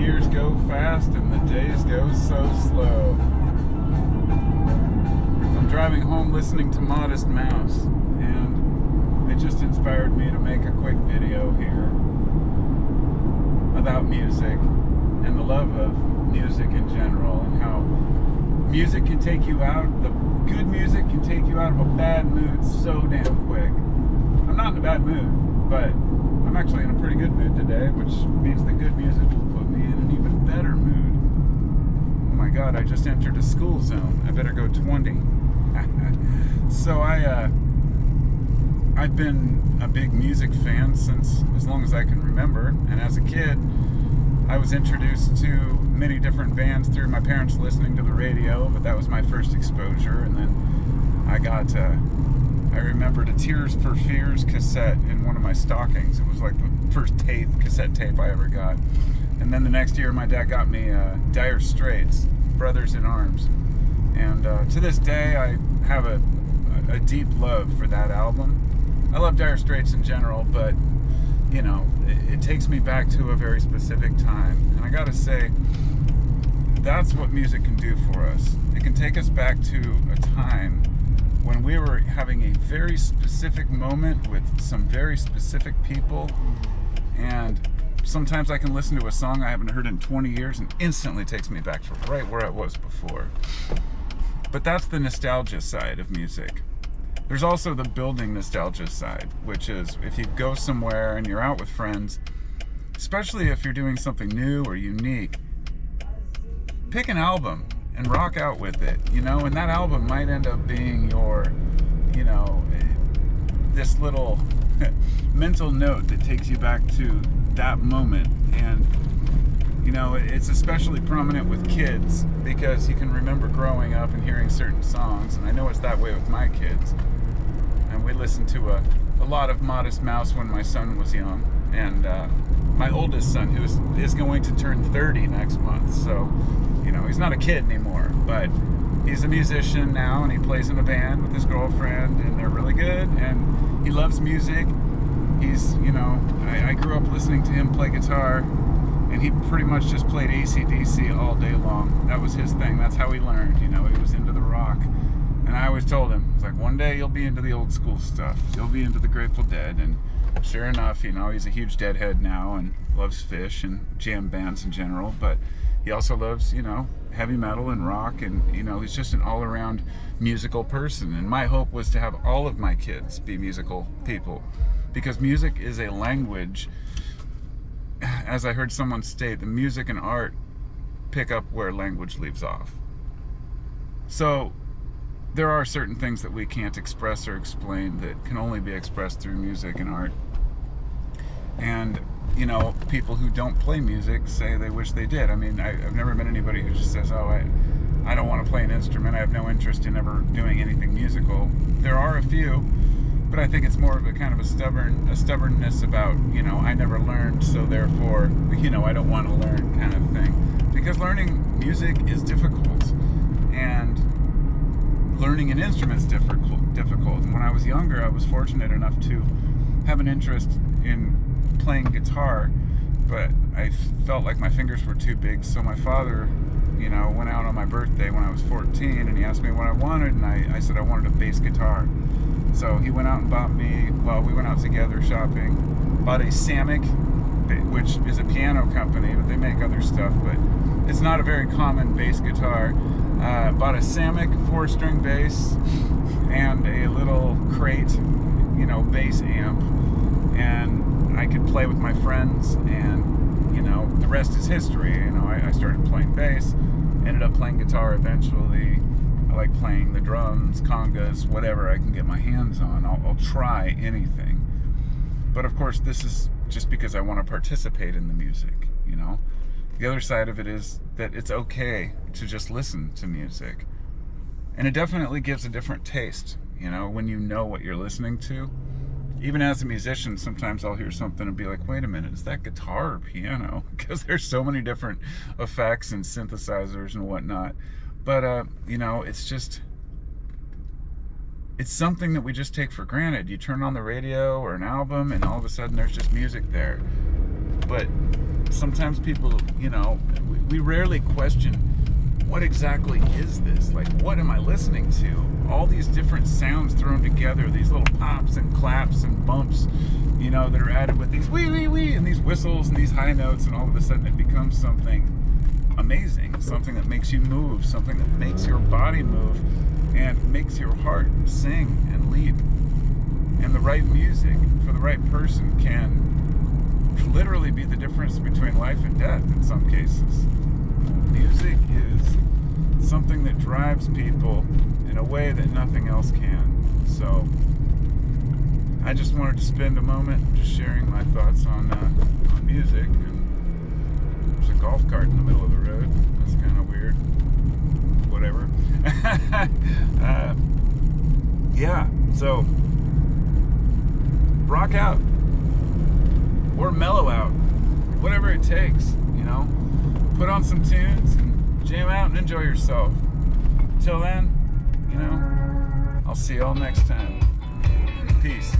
years go fast and the days go so slow. I'm driving home listening to Modest Mouse, and it just inspired me to make a quick video here about music and the love of music in general, and how music can take you out, the good music can take you out of a bad mood so damn quick. I'm not in a bad mood, but I'm actually in a pretty good mood today, which means the good music will put me in an even better mood. Oh my god, I just entered a school zone. I better go 20. So I've been a big music fan since as long as I can remember, and as a kid I was introduced to many different bands through my parents listening to the radio, but that was my first exposure. And then I remembered a Tears for Fears cassette in one of my stockings. It was like the first cassette tape I ever got. And then the next year my dad got me Dire Straits, Brothers in Arms. And to this day I have a deep love for that album. I love Dire Straits in general, but you know, it takes me back to a very specific time. And I gotta say, that's what music can do for us. It can take us back to a time when we were having a very specific moment with some very specific people. And sometimes I can listen to a song I haven't heard in 20 years and instantly takes me back to right where I was before. But that's the nostalgia side of music. There's also the building nostalgia side, which is if you go somewhere and you're out with friends, especially if you're doing something new or unique, pick an album and rock out with it, you know, and that album might end up being your, you know, this little mental note that takes you back to that moment. And you know, it's especially prominent with kids because you can remember growing up and hearing certain songs, and I know it's that way with my kids. And we listened to a lot of Modest Mouse when my son was young, and my oldest son, who is going to turn 30 next month, so you know, he's not a kid anymore, but he's a musician now, and he plays in a band with his girlfriend, and they're really good, and he loves music. He's, you know, I grew up listening to him play guitar, and he pretty much just played AC/DC all day long. That was his thing. That's how he learned, you know. He was into the rock. And I always told him, it's like, one day you'll be into the old school stuff. You'll be into the Grateful Dead. And sure enough, you know, he's a huge Deadhead now and loves Phish and jam bands in general. But he also loves, you know, heavy metal and rock. And, you know, he's just an all-around musical person. And my hope was to have all of my kids be musical people. Because music is a language. As I heard someone state, the music and art pick up where language leaves off. So there are certain things that we can't express or explain that can only be expressed through music and art. And, you know, people who don't play music say they wish they did. I mean, I've never met anybody who just says, oh, I don't want to play an instrument. I have no interest in ever doing anything musical. There are a few, but I think it's more of a kind of a stubbornness about, you know, I never learned, so therefore, you know, I don't want to learn kind of thing. Because learning music is difficult, and learning an instrument is difficult. And when I was younger, I was fortunate enough to have an interest in playing guitar, but I felt like my fingers were too big, so my father, you know, went out on my birthday when I was 14, and he asked me what I wanted, and I said I wanted a bass guitar. So he went out and bought me, well, we went out together shopping, bought a Samick, which is a piano company, but they make other stuff, but it's not a very common bass guitar. Bought a Samick 4-string bass and a little crate, you know, bass amp, and I could play with my friends, and, you know, the rest is history. You know, I started playing bass, ended up playing guitar eventually. I like playing the drums, congas, whatever I can get my hands on. I'll try anything. But of course, this is just because I want to participate in the music, you know. The other side of it is that it's okay to just listen to music. And it definitely gives a different taste, you know, when you know what you're listening to. Even as a musician, sometimes I'll hear something and be like, wait a minute, is that guitar or piano? Because there's so many different effects and synthesizers and whatnot. But, you know, it's something that we just take for granted. You turn on the radio or an album and all of a sudden there's just music there. But sometimes people, we rarely question, what exactly is this? Like, what am I listening to? All these different sounds thrown together, these little pops and claps and bumps, that are added with these wee, wee, wee, and these whistles and these high notes, and all of a sudden it becomes something amazing, something that makes you move, something that makes your body move and makes your heart sing and leap. And the right music for the right person can literally be the difference between life and death in some cases. Music is something that drives people in a way that nothing else can. So I just wanted to spend a moment just sharing my thoughts on music. And there's a golf cart in the middle of the road. That's kind of weird. Whatever. Yeah, so rock out or mellow out, whatever it takes, put on some tunes and jam out and enjoy yourself. Till then, I'll see y'all next time. Peace.